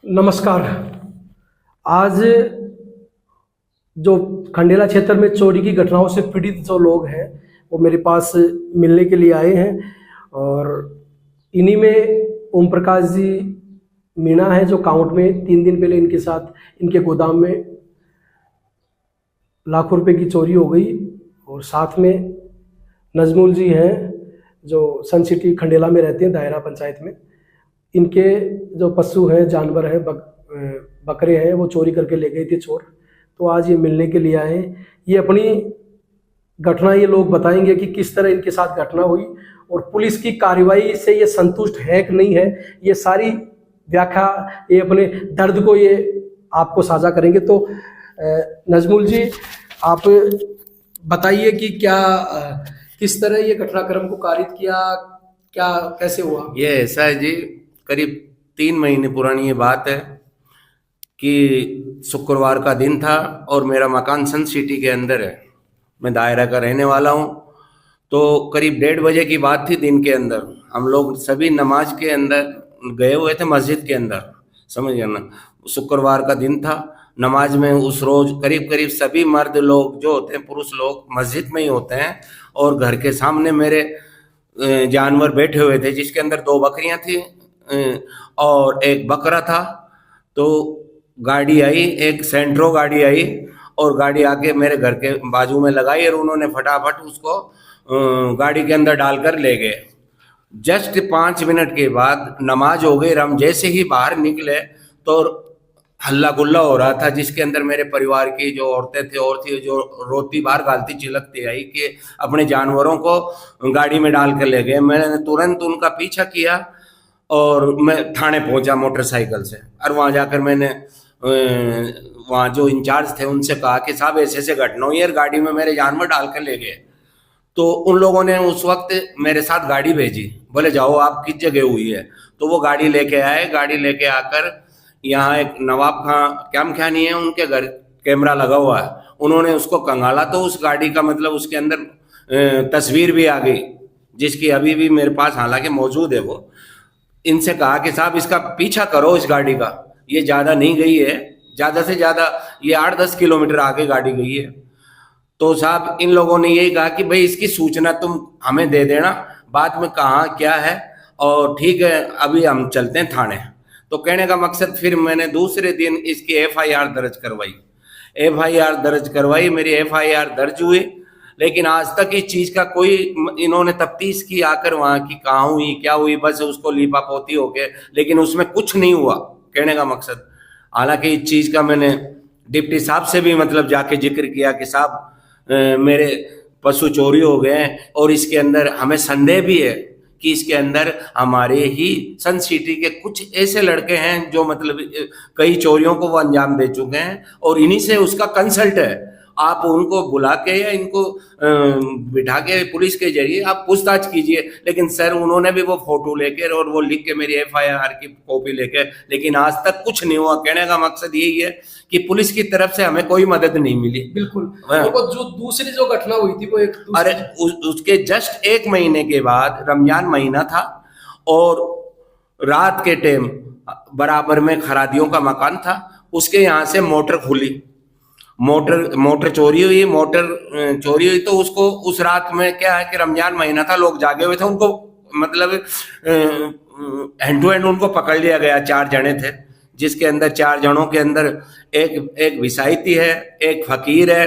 नमस्कार। आज जो खंडेला क्षेत्र में चोरी की घटनाओं से पीड़ित जो लोग हैं वो मेरे पास मिलने के लिए आए हैं और इन्हीं में ओम प्रकाश जी मीणा है जो काउंट में 3 दिन पहले इनके साथ इनके गोदाम में लाखों रुपए की चोरी हो गई। और साथ में नजमुल जी हैं जो सन सिटी खंडेला में रहते हैं, दायरा पंचायत में। इनके जो पशु हैं, जानवर हैं, बकरे हैं, वो चोरी करके ले गए थे चोर। तो आज ये मिलने के लिए आए। ये अपनी घटना ये लोग बताएंगे कि किस तरह इनके साथ घटना हुई और पुलिस की कार्रवाई से ये संतुष्ट है कि नहीं है। ये सारी व्याख्या ये अपने दर्द को ये आपको साझा करेंगे। तो नजमुल जी, आप बताइए कि क्या किस तरह ये घटनाक्रम को कारित किया, क्या कैसे हुआ? ये ऐसा है जी, करीब 3 महीने पुरानी ये बात है कि शुक्रवार का दिन था और मेरा मकान सन सिटी के अंदर है। मैं दायरा का रहने वाला हूँ। तो करीब 1:30 बजे की बात थी। दिन के अंदर हम लोग सभी नमाज के अंदर गए हुए थे, मस्जिद के अंदर, समझ गए ना। शुक्रवार का दिन था। नमाज में उस रोज करीब करीब सभी मर्द लोग जो होते हैं, पुरुष लोग मस्जिद में ही होते हैं। और घर के सामने मेरे जानवर बैठे हुए थे, जिसके अंदर 2 बकरियां थी और एक बकरा था। तो गाड़ी आई, एक सेंट्रो गाड़ी आई और गाड़ी आके मेरे घर के बाजू में लगाई और उन्होंने फटाफट उसको गाड़ी के अंदर डालकर ले गए। जस्ट 5 मिनट के बाद नमाज हो गई। हम जैसे ही बाहर निकले तो हल्ला गुल्ला हो रहा था, जिसके अंदर मेरे परिवार की जो औरतें थी और थी जो रोती बाहर गालती चिल्लाती आई कि अपने जानवरों को गाड़ी में डाल कर ले गए। मैंने तुरंत उनका पीछा किया और मैं थाने पहुंचा मोटरसाइकिल से। और वहां जाकर मैंने वहाँ जो इंचार्ज थे उनसे कहा कि साहब ऐसे ऐसे घटना हुई है, गाड़ी में मेरे जानवर डाल कर ले गए। तो उन लोगों ने उस वक्त मेरे साथ गाड़ी भेजी, बोले जाओ आप किस जगह हुई है। तो वो गाड़ी लेके आए। गाड़ी लेके आकर यहाँ एक नवाब खां कैम खानी है, उनके घर कैमरा लगा हुआ है। उन्होंने उसको कंगाला तो उस गाड़ी का मतलब उसके अंदर तस्वीर भी आ गई, जिसकी अभी भी मेरे पास हालांकि मौजूद है। वो इनसे कहा कि साहब इसका पीछा करो, इस गाड़ी का, ये ज़्यादा नहीं गई है, ज़्यादा से ज़्यादा ये 8-10 किलोमीटर आगे गाड़ी गई है। तो साहब इन लोगों ने यही कहा कि भाई इसकी सूचना तुम हमें दे देना बाद में, कहाँ क्या है, और ठीक है अभी हम चलते हैं थाने। तो कहने का मकसद, फिर मैंने दूसरे दिन इसकी FIR दर्ज करवाई। FIR दर्ज करवाई, मेरी FIR दर्ज हुई। लेकिन आज तक इस चीज़ का कोई, इन्होंने तफ्तीश की आकर वहाँ की, कहाँ हुई क्या हुई, बस उसको लीपा पोती हो गए, लेकिन उसमें कुछ नहीं हुआ। कहने का मकसद, हालांकि इस चीज़ का मैंने डिप्टी साहब से भी मतलब जाके जिक्र किया कि साहब मेरे पशु चोरी हो गए हैं और इसके अंदर हमें संदेह भी है कि इसके अंदर हमारे ही सन सिटी के कुछ ऐसे लड़के हैं जो मतलब कई चोरियों को वो अंजाम दे चुके हैं और इन्हीं से उसका कंसल्ट है। आप उनको बुला के या इनको बिठा के पुलिस के जरिए आप पूछताछ कीजिए। लेकिन सर उन्होंने भी वो फोटो लेकर और वो लिख के मेरी FIR की कॉपी लेके, लेकिन आज तक कुछ नहीं हुआ। कहने का मकसद यही है कि पुलिस की तरफ से हमें कोई मदद नहीं मिली। बिल्कुल। तो जो दूसरी जो घटना हुई थी वो एक अरे उसके जस्ट 1 महीने के बाद रमजान महीना था और रात के टाइम बराबर में खरादियों का मकान था, उसके यहाँ से मोटर खुली, मोटर चोरी हुई। मोटर चोरी हुई तो उसको उस रात में क्या है कि रमजान महीना था, लोग जागे हुए थे, उनको मतलब हैंड टू हैंड उनको पकड़ लिया गया। 4 जने थे, जिसके अंदर 4 जनों के अंदर एक विसायती है, एक फकीर है,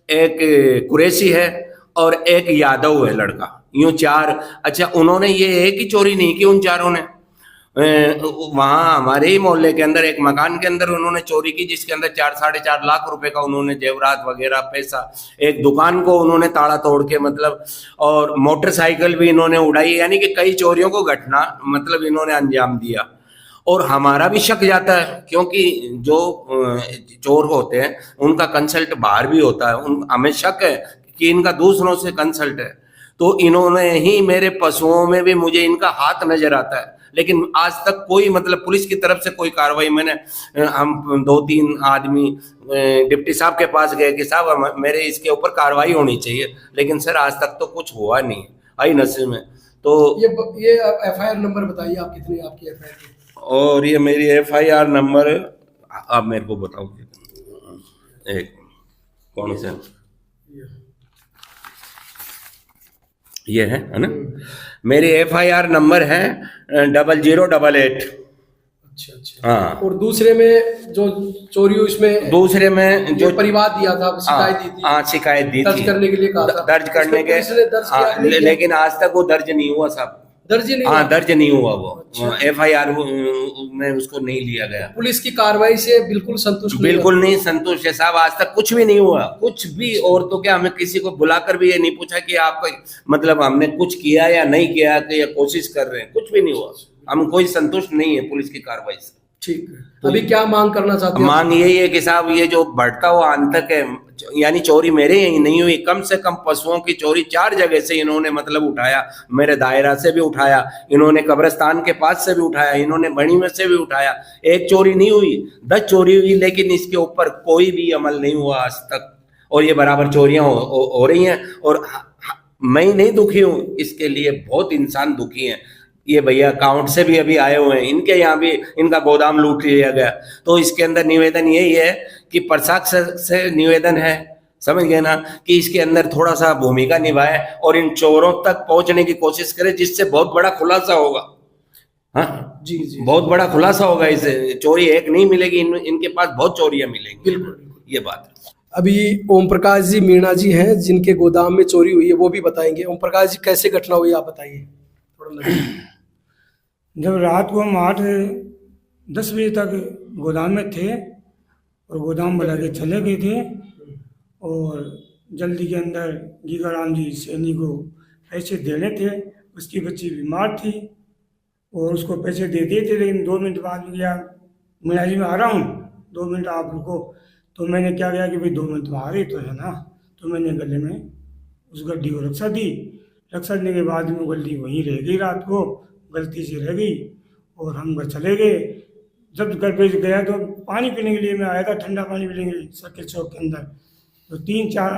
एक कुरैशी है और एक यादव है लड़का। यूं 4। अच्छा, उन्होंने ये एक ही चोरी नहीं की, उन चारों ने वहाँ हमारे ही मोहल्ले के अंदर एक मकान के अंदर उन्होंने चोरी की, जिसके अंदर 4-4.5 लाख रुपए का उन्होंने जेवरात वगैरह पैसा, एक दुकान को उन्होंने ताला तोड़ के मतलब, और मोटरसाइकिल भी इन्होंने उड़ाई। यानी कि कई चोरियों को घटना मतलब इन्होंने अंजाम दिया। और हमारा भी शक जाता है क्योंकि जो चोर होते हैं उनका कंसल्ट बाहर भी होता है। हमें शक है कि इनका दूसरों से कंसल्ट है। तो इन्होंने ही मेरे पशुओं में भी मुझे इनका हाथ नजर आता है, लेकिन आज तक कोई मतलब पुलिस की तरफ से कोई कार्रवाई। मैंने हम 2-3 आदमी डिप्टी साहब के पास गए कि साहब मेरे इसके ऊपर कार्रवाई होनी चाहिए, लेकिन सर आज तक तो कुछ हुआ नहीं आई नसीब में। तो ये FIR नंबर बताइए आप, कितनी आपकी FIR की? और ये मेरी FIR नंबर, आप मेरे को बताओ एक कौन सा ये है ना। मेरी FIR नंबर है 0088। अच्छा अच्छा। हाँ, और दूसरे में जो चोरी हुई उसमें दूसरे में जो जो परिवाद दिया था, शिकायत दी थी, हाँ शिकायत दी दर्ज थी, करने के लिए कहा था, दर्ज करने के, पुलिस ने दर्ज किया हाँ, कि नहीं किया? लेकिन आज तक वो दर्ज नहीं हुआ साहब। दर्ज ही नहीं हाँ हुआ? दर्ज नहीं हुआ वो। अच्छा। FIR में उसको नहीं लिया गया। पुलिस की कार्रवाई से बिल्कुल संतुष्ट नहीं बिल्कुल हो? नहीं संतुष्ट है साहब, आज तक कुछ भी नहीं हुआ, कुछ भी। और तो क्या, हमें किसी को बुलाकर भी ये नहीं पूछा कि आपका मतलब हमने कुछ किया या नहीं किया, कि या कोशिश कर रहे हैं, कुछ भी नहीं हुआ। हम कोई संतुष्ट नहीं है पुलिस की कार्रवाई से। ठीक है, अभी क्या मांग करना चाहते हैं? मांग यही है कि साहब ये जो बढ़ता हुआ आतंक है, यानी चोरी मेरे यही नहीं हुई, कम से कम पशुओं की चोरी 4 जगह से इन्होंने मतलब उठाया। मेरे दायरा से भी उठाया इन्होंने, कब्रिस्तान के पास से भी उठाया इन्होंने, बणी में से भी उठाया। एक चोरी नहीं हुई, 10 चोरी हुई, लेकिन इसके ऊपर कोई भी अमल नहीं हुआ आज तक। और ये बराबर चोरियां हो रही हैं। और मैं ही नहीं दुखी हूं, इसके लिए बहुत इंसान दुखी हैं। ये भैया अकाउंट से भी अभी आए हुए हैं, इनके यहाँ भी इनका गोदाम लूट लिया गया। तो इसके अंदर निवेदन यही है कि प्रशासन से निवेदन है, समझ गए ना, कि इसके अंदर थोड़ा सा भूमिका निभाए और इन चोरों तक पहुंचने की कोशिश करे, जिससे बहुत बड़ा खुलासा होगा। हाँ जी जी, बहुत बड़ा खुलासा होगा। इससे चोरी एक नहीं मिलेगी, इनके पास बहुत चोरियां मिलेंगी। बिल्कुल ये बात है। अभी ओम प्रकाश जी मीणा जी हैं जिनके गोदाम में चोरी हुई है, वो भी बताएंगे। ओम प्रकाश जी, कैसे घटना हुई आप बताइए थोड़ा। जब रात को हम 8-10 बजे तक गोदाम में थे और गोदाम बना के चले गए थे, और जल्दी के अंदर गीगाराम जी सैनी को पैसे देने थे। उसकी बच्ची बीमार थी और उसको पैसे दे दिए थे, लेकिन 2 मिनट बाद में गया, मीणा जी मैं आ रहा हूँ, 2 मिनट आप रुको। तो मैंने क्या किया कि भाई 2 मिनट तो आ रही तो है ना, तो मैंने गले में उस गड्डी को रक्षा दी। रक्षा देने के बाद में गड्डी वहीं रह गई, रात को गलती से रह गई और हम घर चले गए। जब घर पे गया तो पानी पीने के लिए मैं आया था, ठंडा पानी पीने के लिए सर्किल चौक के अंदर। तो 3-4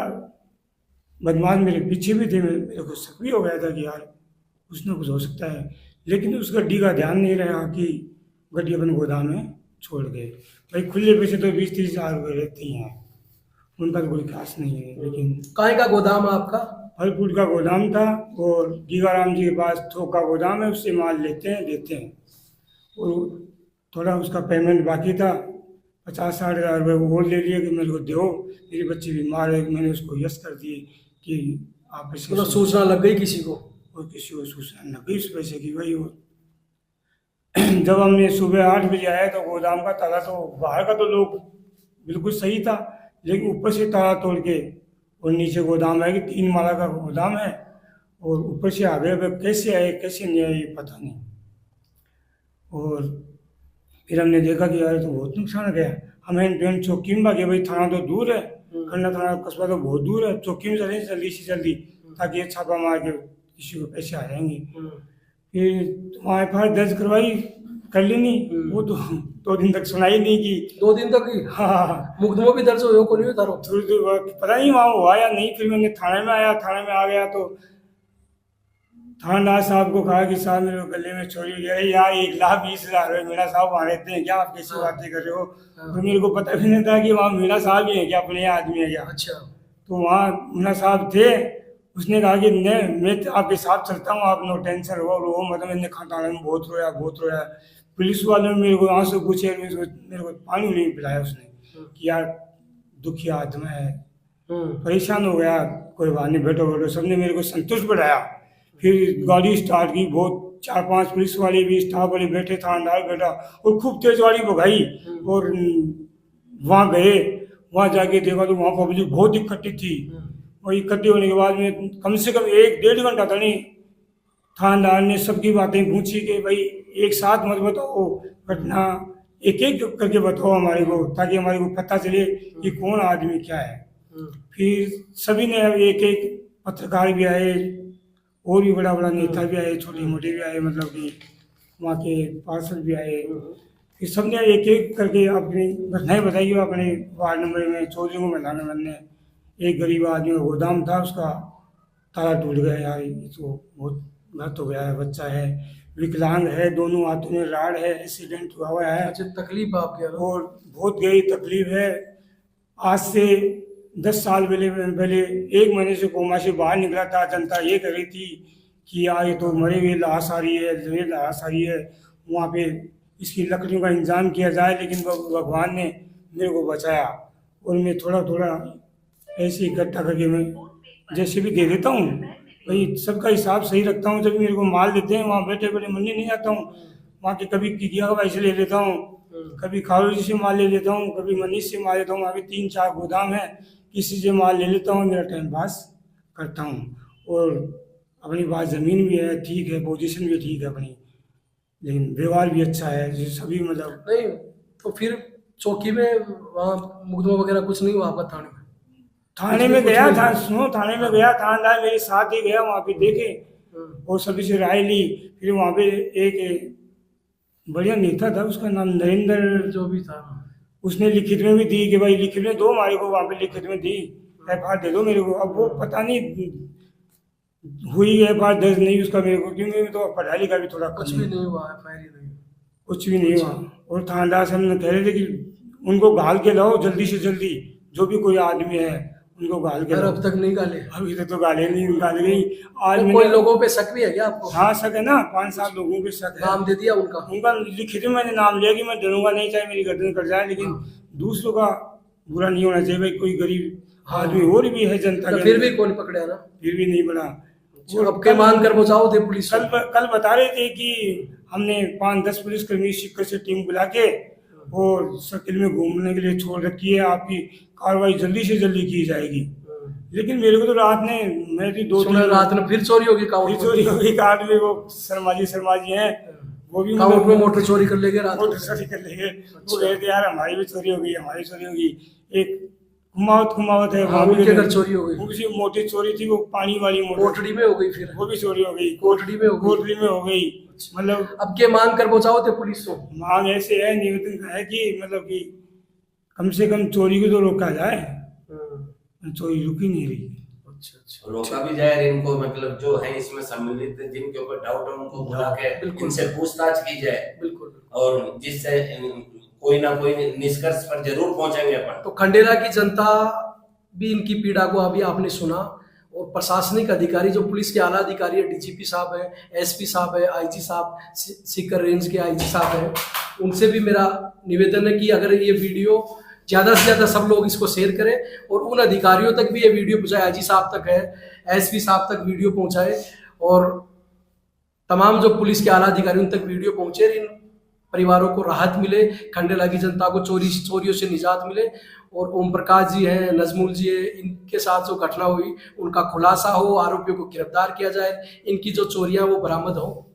बदमाश मेरे पीछे भी थे। मेरे को शक भी हो गया था कि यार कुछ ना कुछ हो सकता है, लेकिन उस गड्डी का ध्यान नहीं रहा कि गड्डी अपन गोदाम में छोड़ गए। भाई खुले पैसे तो 20-30 हज़ार रुपये रहते ही हैं, उनका तो कोई खास नहीं है। लेकिन कहाँ का गोदाम है आपका? फल फूल का गोदाम था और गीगाराम जी के पास थोक का गोदाम है, उससे माल लेते हैं देते हैं। और थोड़ा उसका पेमेंट बाकी था, 50-60 हज़ार रुपये वो और ले लिए कि मेरे को दो, मेरी बच्ची बीमार है। मैंने उसको यस कर दिए कि आप ऐसे, मतलब सूचना लग गई किसी को? और किसी को सूचना लग गई उस पैसे की। वही वो जब हमने सुबह 8 बजे आया तो गोदाम का ताला, तो बाहर का तो लोग बिल्कुल सही था, लेकिन ऊपर से ताला तोड़ के और नीचे गोदाम है कि 3 माला का गोदाम है, और ऊपर से आ गए। कैसे आए कैसे नहीं आए ये पता नहीं। और फिर हमने देखा कि यार तो बहुत नुकसान हो गया। हमें ट्रेन चौकी में भागे, भाई थाना तो दूर है, खन्ना थाना कस्बा तो बहुत दूर है, चौकी में चले जल्दी से जल्दी, ताकि ये छापा मार के किसी को पैसे आ जाएंगे। फिर वहाँ FIR दर्ज करवाई, कर ली नहीं, वो तो 2 दिन तक सुनाई नहीं की। 2 दिन तक ही? हाँ, मुकदमा भी दर्ज हो को नहीं हुआ तारो? थोड़ी देर बाद पता नहीं वहाँ हुआ या नहीं। फिर मैंने थाने में आया, थाने में आ गया तो थानेदार साहब को कहा कि साहब मेरे गले में चोरी हो गया यार, 1,20,000 मीणा साहब वहाँ रहते हैं क्या, आप कैसी बातें कर रहे हो? तो मेरे को पता भी नहीं था कि वहाँ मीणा साहब ही है क्या, अपने आदमी है क्या। अच्छा। तो वहाँ मीणा साहब थे, उसने कहा कि नहीं मैं आपके साथ चलता हूँ, आप नो टेंशन रो मतलब। मैंने थाने में बहुत रोया। पुलिस वालों ने मेरे को आंसू पूछे, मेरे को पानी नहीं पिलाया उसने कि यार दुखी आदमी है, परेशान हो गया, कोई बात नहीं, बैठो। सबने मेरे को संतुष्ट बढ़ाया। फिर गाड़ी स्टार्ट की, बहुत 4-5 पुलिस वाले भी, स्टाफ वाले बैठे, थानेदार बैठा, और खूब तेज गाड़ी भगाई। और वहाँ गए, वहाँ जाके देखा तो वहाँ पब्लिक बहुत इकट्ठी थी। और इकट्ठे होने के बाद में कम से कम 1-1.5 घंटा था नहीं, थानेदार ने सबकी बातें पूछी कि भाई एक साथ मत बताओ घटना, एक करके बताओ हमारे को, ताकि हमारे को पता चले कि कौन आदमी क्या है। फिर सभी ने एक पत्रकार भी आए, और भी बड़ा नेता भी आए, छोटे मोटे भी आए, मतलब कि वहाँ के पार्षद भी आए। फिर सबने एक करके अपनी घटनाएं बताई। अपने वार्ड नंबर में चौधरी को मिलाने बनने, एक गरीब आदमी का गोदाम था, उसका ताला टूट गया यार, ये तो बहुत गलत हो गया है, बच्चा है। विकलांग है, दोनों हाथों में राड़ है, एक्सीडेंट हुआ है अच्छा, तकलीफ आपके और बहुत गहरी तकलीफ है। आज से 10 साल पहले 1 महीने से कोमा से बाहर निकला था। जनता ये कह रही थी कि यार ये तो मरे हुए लाश आ रही है, ये लाश आ रही है, वहाँ पे इसकी लकड़ियों का इंतजाम किया जाए, लेकिन भगवान ने मेरे को बचाया और मैं थोड़ा थोड़ा ऐसे इकट्ठा करके मैं जैसे भी दे देता हूँ। भाई सबका हिसाब सही रखता हूँ। जब मेरे को माल देते हैं वहाँ बैठे बैठे मंडी नहीं जाता हूँ, वहाँ के कभी किकिया का से ले लेता हूँ, कभी खारोजी से माल ले लेता हूँ, कभी मनीष से माल लेता हूँ। वहाँ पे 3-4 गोदाम है, किसी से माल ले लेता हूँ, मेरा टाइम पास करता हूँ। और अपनी बात ज़मीन भी है ठीक है, पोजीशन भी ठीक है अपनी, लेकिन व्यवहार भी अच्छा है जो सभी मतलब। नहीं तो फिर चौकी में वहाँ मुकदमा वगैरह कुछ नहीं हुआ आपका थाने में? थाने में गया था, सुनो, थाने में गया, थानेदार मेरे साथ ही गया, वहाँ पे देखे और सभी से राय ली। फिर वहाँ पे एक बढ़िया नेता था, उसका नाम नरेंद्र जो भी था, उसने लिखित में भी दी कि भाई लिखित में दो हमारे को, वहाँ पे लिखित में दी FIR दे दो मेरे को। अब वो पता नहीं हुई FIR दर्ज नहीं उसका मेरे को, क्योंकि मैं तो पढ़ाई लिखा भी थोड़ा कुछ भी नहीं हुआ, FIR ही नहीं। कुछ भी नहीं हुआ। और थानेदार साहब कह रहे थे कि उनको घाल के लाओ जल्दी से जल्दी, जो भी कोई आदमी है उनको गाल के और लाओ। अब तक नहीं गाले? अभी तक तो गाले नहीं गाल गई। आज तो मैंने कोई लोगों पे शक भी है क्या आपको? हाँ शक है ना, 5-7 लोगों पे शक है। नाम दे दिया उनका? उनका लिखित में मैंने नाम लिया कि मैं डरूंगा नहीं, चाहे मेरी गर्दन कट जाए, लेकिन दूसरों का बुरा नहीं होना चाहिए। भाई कोई गरीब आदमी और भी है जनता तो के फिर अंदर, भी कौन पकड़ा ना? फिर भी नहीं बना। और अब के मांग कर पहुंचाओ थे पुलिस को? कल बता रहे थे कि हमने 5-10 पुलिसकर्मी शिक्कर से टीम बुला के और सर्किल में घूमने के लिए छोड़ रखी है, आपकी कार्रवाई जल्दी से जल्दी की जाएगी। लेकिन मेरे को तो रात ने मेरी 2-3 रात में फिर चोरी होगी, फिर चोरी हो गई। कार्ड में वो शर्मा जी हैं, वो भी काउंट में मोटर चोरी कर लेंगे, रात मोटर चोरी कर लेंगे। वो कह रहे यार हमारी भी चोरी हो गई, हमारी चोरी होगी। एक कुमावत है, वहाँ उनके घर चोरी हो गई। उसी मोटी चोरी थी, वो पानी वाली मोटर, कोठड़ी में हो गई, फिर वो भी चोरी हो गई, कोठड़ी में हो गई। कोठड़ी में हो गई। मतलब अब के मांग कर पहुंचाओ थे पुलिस को? मांग ऐसे है, निवेदन है कि मतलब कि कम से कम चोरी को तो रोका जाए, चोरी रुकी नहीं रही। अच्छा, रोका भी जाए, इनको मतलब जो है इसमें सम्मिलित जिनके ऊपर डाउट है उनको बुला के इनसे पूछताछ की जाए, बिल्कुल, और जिससे कोई ना कोई निष्कर्ष पर जरूर पहुंचेंगे अपन। तो खंडेला की जनता भी इनकी पीड़ा को अभी आपने सुना, और प्रशासनिक अधिकारी जो पुलिस के आला अधिकारी है, DGP साहब है, SP साहब है, IG साहब, सीकर रेंज के IG साहब है, उनसे भी मेरा निवेदन है कि अगर ये वीडियो ज़्यादा से ज़्यादा सब लोग इसको शेयर करें और उन अधिकारियों तक भी ये वीडियो पहुँचाए, IG साहब तक है, SP साहब तक वीडियो पहुँचाए, और तमाम जो पुलिस के आला अधिकारियों तक वीडियो पहुँचे, इन परिवारों को राहत मिले, खंडेला की जनता को चोरियों से निजात मिले, और ओम प्रकाश जी हैं, नजमुल जी है, इनके साथ जो घटना हुई उनका खुलासा हो, आरोपियों को गिरफ्तार किया जाए, इनकी जो चोरियां वो बरामद हो।